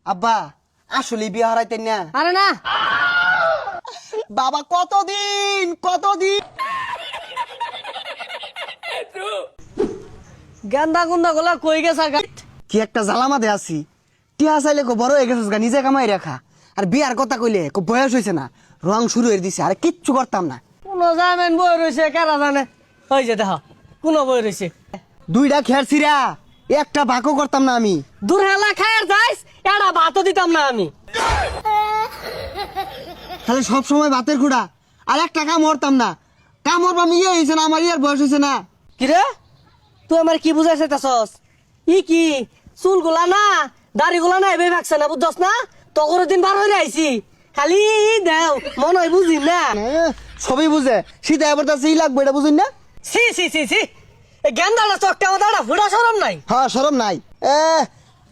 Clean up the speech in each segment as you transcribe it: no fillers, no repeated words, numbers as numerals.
আব্বা আসলে বিয়ে হারাইতেন না? আরে না, বাবা কতদিন গেন্দা গুন্দা গুলা কই গেছা গা? কি একটা জ্বালামাতে আছি। টিয়া চাইলে কো বড় হয়ে গেছিস গা, নিজে কামাই রাখা। আর বিয়ার কথা কইলে কো বয়স হয়েছে না, রং শুরু হয়ে দিছে, আর কিচ্ছু করতাম না। কোন জামেন বই রয়েছে কেরা জানে। ওই যে দেখ কোন বই রয়েছে। দুইটা খের ছিড়া একটা ভাগও করতাম না আমি। দূর হেলা খায়ার যাইস, এটা ভাতও দিতাম না আমি। তাহলে সব সময় ভাতের খুঁড়া, আর একটা কাম করতাম না। কাম করবাম ইয়ে হয়েছে না, আমার ইয়ার বয়স হয়েছে না। কিরে তুই আমার কি বুঝাই চাইতাছস? ই কি চুলগুলা না দাড়িগুলা না এভাবে ভাগছে না, বুঝছস না? তগর দিন বার হয়ে আইছি, খালি দেও মন হয় বুঝি না। সবই বুঝে, শীতে এবার তার সেই লাগবে, এটা বুঝুন না? সি সি সি সি, গেন্দাটা চটকা মাথাটা ফুটা সরম নাই। হ্যাঁ সরম নাই।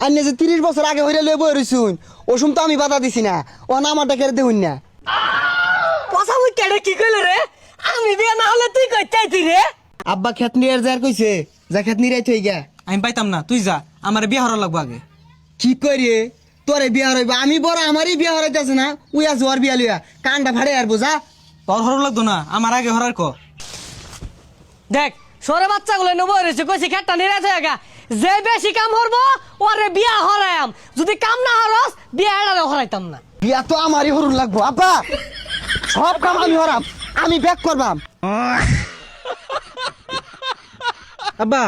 আন্য যে 30 বছর আগে হইলে লয়ে বই রইছুন, ওসুম তো আমি বাধা দিছি না। ও না আমারটা কেড়ে দেউন না। কথা মুই কেডে কি কইল রে? আমি বিয়ে না হলে তুই কই চাইতি রে? আব্বা খেত নিয়ে যার কইছে, যা খেত নিরাই থই গা। আমি পাইতাম না, তুই যা, আমার বিয়ে হওয়ার লাগবো আগে। কি করি তোরে বিয়া হইবা? আমি বড়, আমারই বিয়া হরাইতেছে না। উইয়া জোয়ার বিয়া লইয়া কানটা ভাড়ে আর বোঝা। তোর হরো লাগতো না, আমার আগে হরার ক। দেখ সরে বাচ্চাগুলো নেবো রয়েছে, কইছি খেটটা নিয়ে গা। যে বেশি কাম হরবো ওরে বিয়া হরায়াম, যদি কাম না হরস বিয়া এড়ারে হরাইতাম না। বিয়া তো আমারই হরুন লাগবো আব্বা। সব কাম আমি হরাম, আমি ব্যাক করবাম। আব্বা